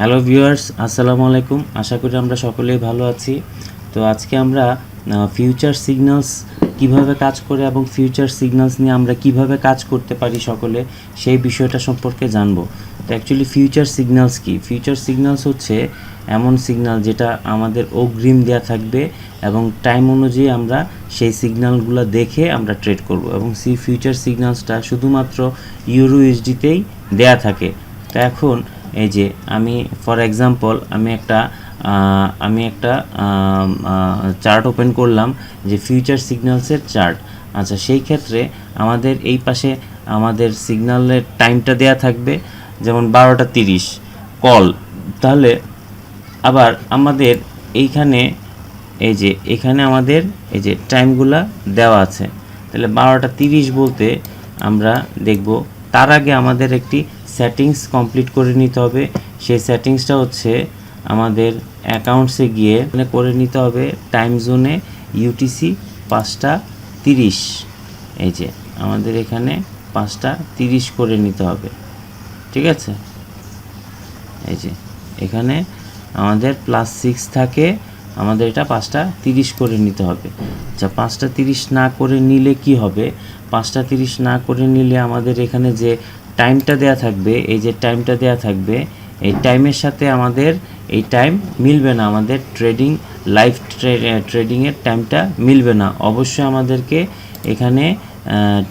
Hello viewers, আসসালামু আলাইকুম। আশা করি আমরা সকলেই ভালো আছি। তো আজকে আমরা ফিউচার সিগন্যালস কিভাবে কাজ করে এবং ফিউচার সিগন্যালস নিয়ে আমরা কিভাবে কাজ করতে পারি সকলে, সেই বিষয়টা সম্পর্কে জানবো। তো অ্যাকচুয়ালি ফিউচার সিগন্যালস কি? ফিউচার সিগন্যালস হচ্ছে এমন সিগন্যাল যেটা আমাদের অগ্রিম দেওয়া থাকবে এবং টাইম অনুযায়ী আমরা সেই সিগন্যালগুলো দেখে আমরা ট্রেড করব, এবং সেই ফিউচার সিগন্যালসটা শুধুমাত্র ইউরো ইউএসডিতেই দেয়া থাকে। তো এখন এই যে আমি ফর এক্সাম্পল আমি একটা চার্ট ওপেন করলাম, যে ফিউচার সিগন্যালসের চার্ট। আচ্ছা, সেই ক্ষেত্রে আমাদের এই পাশে আমাদের সিগন্যালের টাইমটা দেয়া থাকবে, যেমন 12:30 কল। তাহলে আবার আমাদের এইখানে এখানে আমাদের এই যে টাইমগুলা দেওয়া আছে। তাহলে 12:30 বলতে আমরা দেখব তার আগে আমাদের একটি সেটিংস কমপ্লিট করে নিতে হবে। সেই সেটিংসটা হচ্ছে আমাদের অ্যাকাউন্টসে গিয়ে করে নিতে হবে টাইম জোনে ইউটিসি 5:30। এই যে আমাদের এখানে 5:30 করে নিতে হবে, ঠিক আছে। এই যে এখানে আমাদের +6 থাকে, আমাদের এটা 5:30 করে নিতে হবে। আচ্ছা, 5:30 না করে নিলে কি হবে? 5:30 না করে নিলে আমাদের এখানে যে টাইমটা দেয়া থাকবে, এই যে টাইমটা দেয়া থাকবে, এই টাইমের সাথে আমাদের এই টাইম মিলবে না, আমাদের লাইভ ট্রেডিংয়ের টাইমটা মিলবে না। অবশ্যই আমাদেরকে এখানে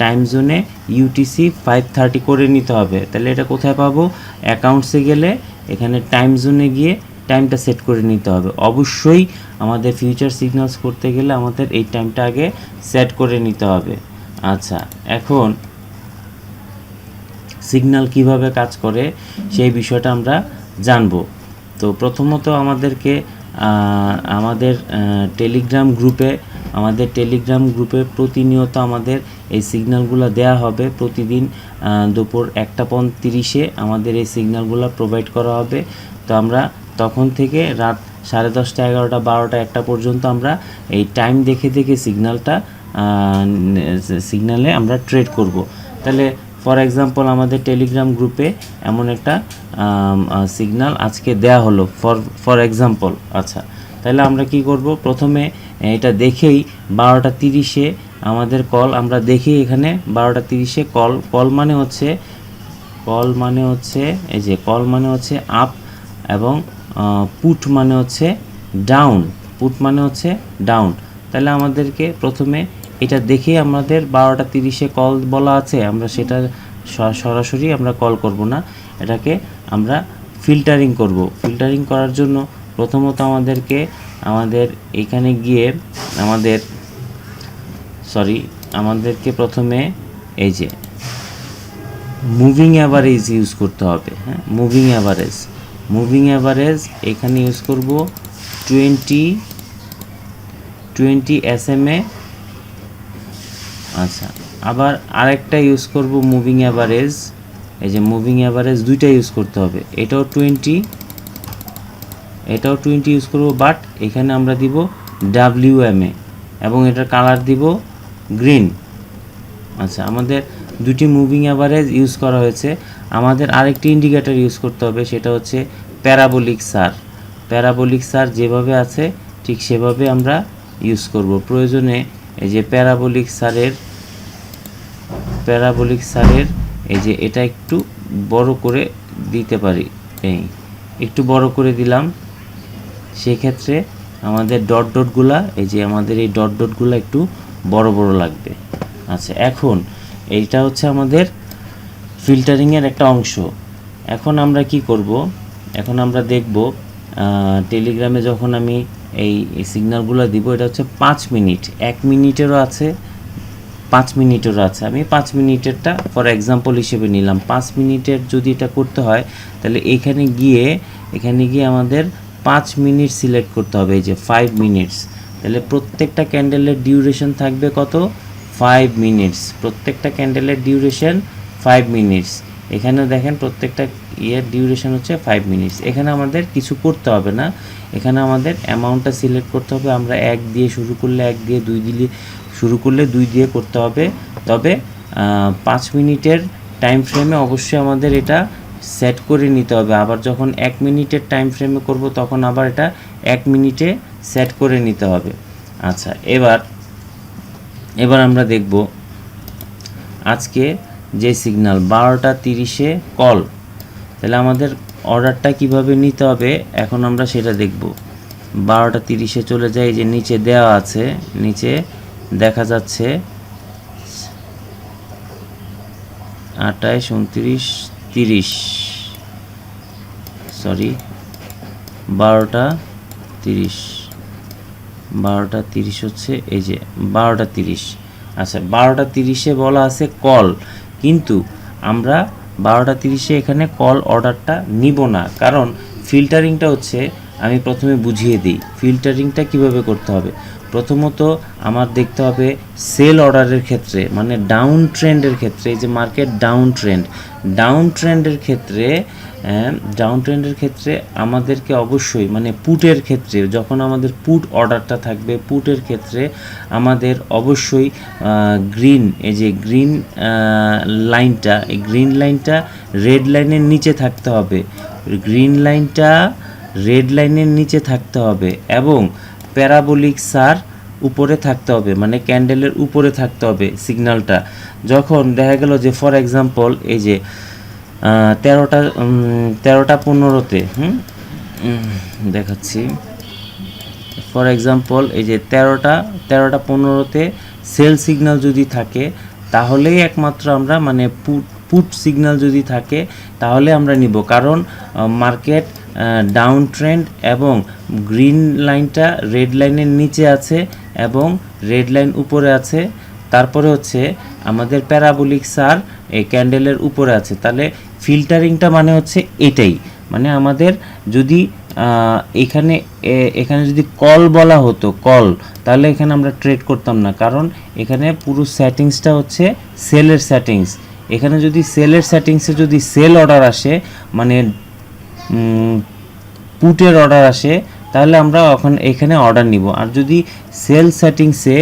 টাইম জোনে ইউটিসি 5:30 করে নিতে হবে। তাহলে এটা কোথায় পাবো? অ্যাকাউন্টসে গেলে এখানে টাইম জোনে গিয়ে টাইমটা সেট করে নিতে হবে। অবশ্যই আমাদের ফিউচার সিগন্যালস করতে গেলে আমাদের এই টাইমটা আগে সেট করে নিতে হবে। আচ্ছা, এখন সিগন্যাল কিভাবে কাজ করে সেই বিষয়টা আমরা জানব। তো প্রথমত আমাদেরকে আমাদের টেলিগ্রাম গ্রুপে প্রতিনিয়ত আমাদের এই সিগন্যালগুলো দেয়া হবে। প্রতিদিন দুপুর 1:30 আমাদের এই সিগন্যালগুলো প্রোভাইড করা হবে। তো আমরা তখন থেকে রাত 10:30, 11টা, 12টা, 1টা পর্যন্ত আমরা এই টাইম দেখে সিগন্যালে আমরা ট্রেড করব। তাহলে ফর এক্সাম্পল আমাদের টেলিগ্রাম গ্রুপে এমন একটা সিগন্যাল আজকে দেয়া হলো ফর এক্সাম্পল। আচ্ছা, তাহলে আমরা কি করব? প্রথমে এটা দেখেই 12:30 আমাদের কল, আমরা দেখি এখানে 12:30 কল মানে হচ্ছে এই যে কল মানে হচ্ছে আপ, এবং পুট মানে হচ্ছে ডাউন। তাহলে আমাদেরকে প্রথমে এটা দেখেই আমাদের 12:30 কল বলা আছে, আমরা সেটা সরাসরি আমরা কল করব না, এটাকে আমরা ফিল্টারিং করব। ফিল্টারিং করার জন্য প্রথমত আমাদের এখানে গিয়ে আমাদেরকে প্রথমে এই যে মুভিং অ্যাভারেজ ইউজ করতে হবে। হ্যাঁ, মুভিং অ্যাভারেজ এখানে ইউজ করব 20 SMA। আচ্ছা, আবার আরেকটা ইউজ করব মুভিং অ্যাভারেজ, এই যে মুভিং অ্যাভারেজ দুইটা ইউজ করতে হবে। এটাও 20 ইউজ করব, বাট এখানে আমরা দিব WMA এবং এটার কালার দিব গ্রিন। আচ্ছা, আমাদের দুটি মুভিং অ্যাভারেজ ইউজ করা হয়েছে। আমাদের আরেকটি ইন্ডিকেটর ইউজ করতে হবে, সেটা হচ্ছে প্যারাবোলিক সার যেভাবে আছে ঠিক সেভাবে আমরা ইউজ করব। প্রয়োজনে এই যে প্যারাবোলিক সারের এই যে এটা একটু বড় করে দিতে পারি, একটু বড় করে দিলাম। সেক্ষেত্রে আমাদের ডটগুলা একটু বড় লাগবে। আচ্ছা, এখন এইটা হচ্ছে আমাদের ফিল্টারিংয়ের একটা অংশ। এখন আমরা কি করব? এখন আমরা দেখব টেলিগ্রামে যখন আমি এই সিগন্যালগুলো দিব, এটা হচ্ছে 5 মিনিট, 1 মিনিটেরও আছে, 5 মিনিটেরও আছে। আমি 5 মিনিটেরটা ফর এক্সাম্পল হিসেবে নিলাম। 5 মিনিটের যদি এটা করতে হয়, তাহলে এখানে গিয়ে আমাদের 5 মিনিট সিলেক্ট করতে হবে, এই যে 5 মিনিটস। তাহলে প্রত্যেকটা ক্যান্ডেলের ডিউরেশন থাকবে কত? 5 মিনিটস। প্রত্যেকটা ক্যান্ডেলের ডিউরেশন 5 মিনিটস। এখানে দেখেন প্রত্যেকটা ডিউরেশন হচ্ছে 5 মিনিটস। এখানে আমাদের কিছু করতে হবে না, এখানে আমাদের অ্যামাউন্টটা সিলেক্ট করতে হবে। আমরা 1 দিয়ে শুরু করলে 1 দিয়ে, 2 দিয়ে শুরু করলে 2 দিয়ে করতে হবে। তবে 5 মিনিটের টাইম ফ্রেমে অবশ্যই আমাদের এটা সেট করে নিতে হবে। আবার যখন 1 মিনিটের টাইম ফ্রেমে করব তখন আবার এটা 1 মিনিটে সেট করে নিতে হবে। আচ্ছা, এবার আমরা দেখব আজকে যে সিগন্যাল 12:30 কল, তাহলে আমাদের অর্ডারটা কিভাবে নিতে হবে এখন আমরা সেটা দেখব। 12:30 চলে যায়, যে নিচে দেওয়া আছে, নিচে দেখা যাচ্ছে 28, 29, 30, সরি 12:30 হচ্ছে এই যে 12:30। আচ্ছা, 12:30 বলা আছে কল, কিন্তু আমরা 12:30 এখানে কল অর্ডারটা নিব না, কারণ ফিল্টারিংটা হচ্ছে, আমি প্রথমে বুঝিয়ে দিই ফিল্টারিংটা কিভাবে করতে হবে। প্রথমত আমার দেখতে হবে সেল অর্ডারের ক্ষেত্রে, মানে ডাউন ট্রেন্ডের ক্ষেত্রে, এই যে মার্কেট ডাউন ট্রেন্ডের ক্ষেত্রে আমাদেরকে অবশ্যই, মানে পুটের ক্ষেত্রে যখন আমাদের পুট অর্ডারটা থাকবে, পুটের ক্ষেত্রে আমাদের অবশ্যই এই যে গ্রিন লাইনটা, এই গ্রিন লাইনটা রেড লাইনের নিচে থাকতে হবে, এবং প্যারাবোলিক সার উপরে থাকতে হবে, মানে ক্যান্ডেলের উপরে থাকতে হবে সিগন্যালটা। যখন দেখা গেল যে ফর এক্সাম্পল এই যে 13:15 দেখাচ্ছি, ফর এক্সাম্পল এই যে 13:15 সেল সিগন্যাল যদি থাকে, তাহলেই একমাত্র আমরা, মানে পুট সিগন্যাল যদি থাকে তাহলে আমরা নিব, কারণ মার্কেট ডাউন ট্রেন্ড এবং গ্রিন লাইনটা রেড লাইনের নিচে আছে এবং রেড লাইন উপরে আছে, তারপরে হচ্ছে আমাদের প্যারাবোলিক সার এই ক্যান্ডেলের উপরে আছে। তাহলে ফিল্টারিংটা মানে হচ্ছে এটাই, মানে আমাদের যদি এখানে যদি কল বলা হতো কল, তাহলে এখানে আমরা ট্রেড করতাম না, কারণ এখানে পুরো সেটিংসটা হচ্ছে সেলের সেটিংস। এখানে যদি সেলের সেটিংসে যদি সেল অর্ডার আসে, মানে পুটের অর্ডার আসে, তাহলে আমরা এখানে অর্ডার নিব। আর যদি সেল সেটিংসে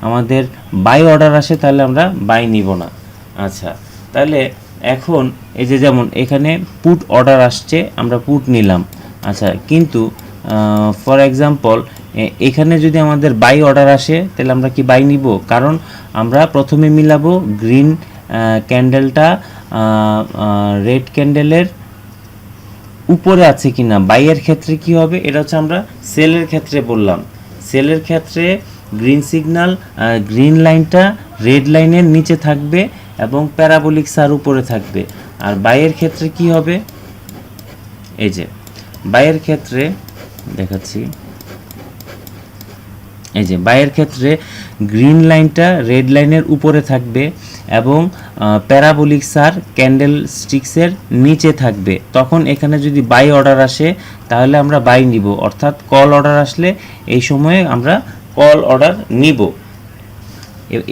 আমাদের বাই অর্ডার আসে, তাহলে আমরা বাই নিব না। আচ্ছা, তাহলে এখন এই যে যেমন এখানে পুট অর্ডার আসছে, আমরা পুট নিলাম। আচ্ছা, কিন্তু ফর এক্সাম্পল এখানে যদি আমাদের বাই অর্ডার আসে, তাহলে আমরা কি বাই নিব? কারণ আমরা প্রথমে মিলাবো গ্রিন ক্যান্ডেলটা রেড ক্যান্ডেলের উপরে আছে কিনা। বাইয়ের ক্ষেত্রে কি হবে, এটা হচ্ছে আমরা সেলের ক্ষেত্রে বললাম। সেলের ক্ষেত্রে গ্রিন লাইনটা রেড লাইনের নিচে থাকবে এবং প্যারাবোলিক সার উপরে থাকবে। আর বাইয়ের ক্ষেত্রে কি হবে, এই যে বাইয়ের ক্ষেত্রে দেখাচ্ছি, এই যে বাইয়ের ক্ষেত্রে গ্রিন লাইনটা রেড লাইনের উপরে থাকবে এবং প্যারাবোলিক সার ক্যান্ডেল স্টিক্সের নিচে থাকবে। তখন এখানে যদি বাই অর্ডার আসে, তাহলে আমরা বাই নিব, অর্থাৎ কল অর্ডার আসলে এই সময়ে আমরা কল অর্ডার নিব।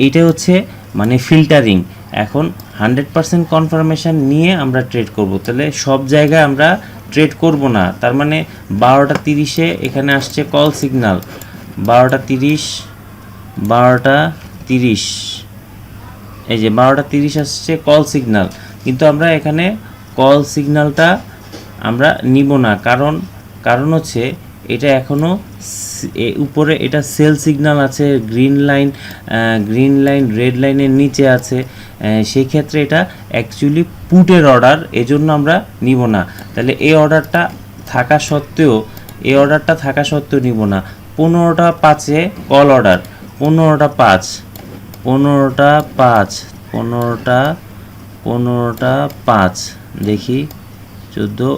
এইটা হচ্ছে মানে ফিল্টারিং। এখন 100% কনফার্মেশন নিয়ে আমরা ট্রেড করব। তাহলে সব জায়গায় আমরা ট্রেড করব না। তার মানে 12:30 এখানে আসছে কল সিগন্যাল, 12:30 এই যে 12:30 আসছে কল সিগন্যাল, কিন্তু আমরা এখানে কল সিগন্যালটা আমরা নিব না, কারণ হচ্ছে এটা এখনও উপরে এটা সেল সিগন্যাল আছে, গ্রিন লাইন রেড লাইনের নিচে আছে, সেই ক্ষেত্রে এটা অ্যাকচুয়ালি পুটের অর্ডার, এজন্য আমরা নিব না। তাহলে এই অর্ডারটা থাকা সত্ত্বেও নিব না। 15:05 কল অর্ডার, 15:05 দেখি 14,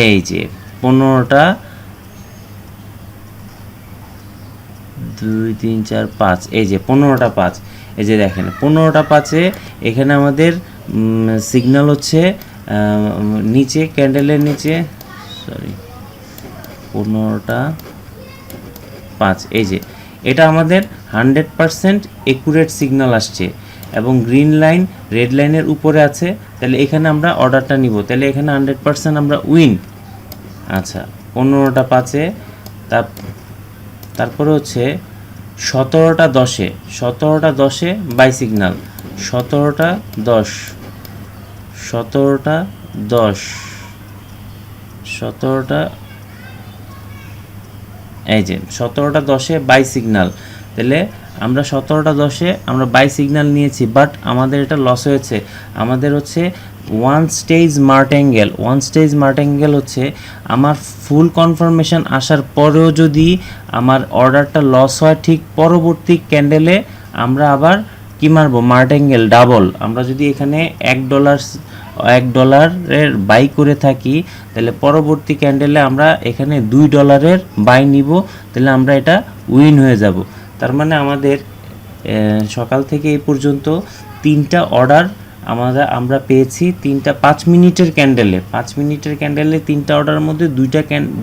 এই যে 15:2-3-4-5, এই যে 15:05, এই যে দেখেন 15:05 এখানে আমাদের সিগন্যাল হচ্ছে নিচে ক্যান্ডেলের নিচে, সরি 15:05, এই যে এটা আমাদের 100% একুরেট সিগন্যাল আসছে এবং গ্রিন লাইন রেড লাইনের উপরে আছে। তাহলে এখানে আমরা অর্ডারটা নিব, তাহলে এখানে 100% আমরা উইন। আচ্ছা, 15:05 তারপরে হচ্ছে 17:10 বাই সিগন্যাল, 17:10 17টা 10, 17টা, এই যে 17টা 10-এ বাই সিগন্যাল। তাহলে আমরা 17টা 10-এ আমরা বাই সিগন্যাল নিয়েছি, বাট আমাদের এটা লস হয়েছে। আমাদের হচ্ছে ওয়ান স্টেজ মার্টেঙ্গেল হচ্ছে আমার ফুল কনফার্মেশন আসার পরেও যদি আমার অর্ডারটা লস হয়, ঠিক পরবর্তী ক্যান্ডেলে আমরা আবার কি মারবো, মার্টেঙ্গেল ডাবল। আমরা যদি এখানে $1 বাই করে থাকি, তাহলে পরবর্তী ক্যান্ডেলে আমরা এখানে $2 বাই নিব, তাহলে আমরা এটা উইন হয়ে যাব। তার মানে আমাদের সকাল থেকে এই পর্যন্ত 3টা অর্ডার আমরা পেয়েছি। 5 মিনিটের ক্যান্ডেলে 3টা অর্ডারের মধ্যে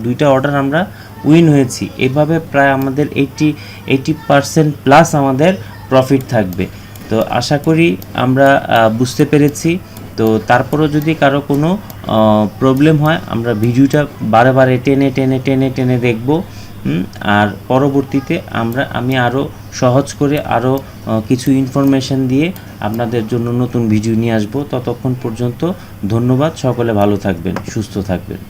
2টা অর্ডার আমরা উইন হয়েছি। এভাবে প্রায় আমাদের 80% প্লাস আমাদের প্রফিট থাকবে। তো আশা করি আমরা বুঝতে পেরেছি। তো তারপরেও যদি কারো কোনো প্রবলেম হয়, আমরা ভিডিওটা বারে টেনে দেখব। আর পরবর্তীতে আমি আরও সহজ করে আরও কিছু ইনফরমেশন দিয়ে আপনাদের জন্য নতুন ভিডিও নিয়ে আসব। ততক্ষণ পর্যন্ত ধন্যবাদ। সকলে ভালো থাকবেন, সুস্থ থাকবেন।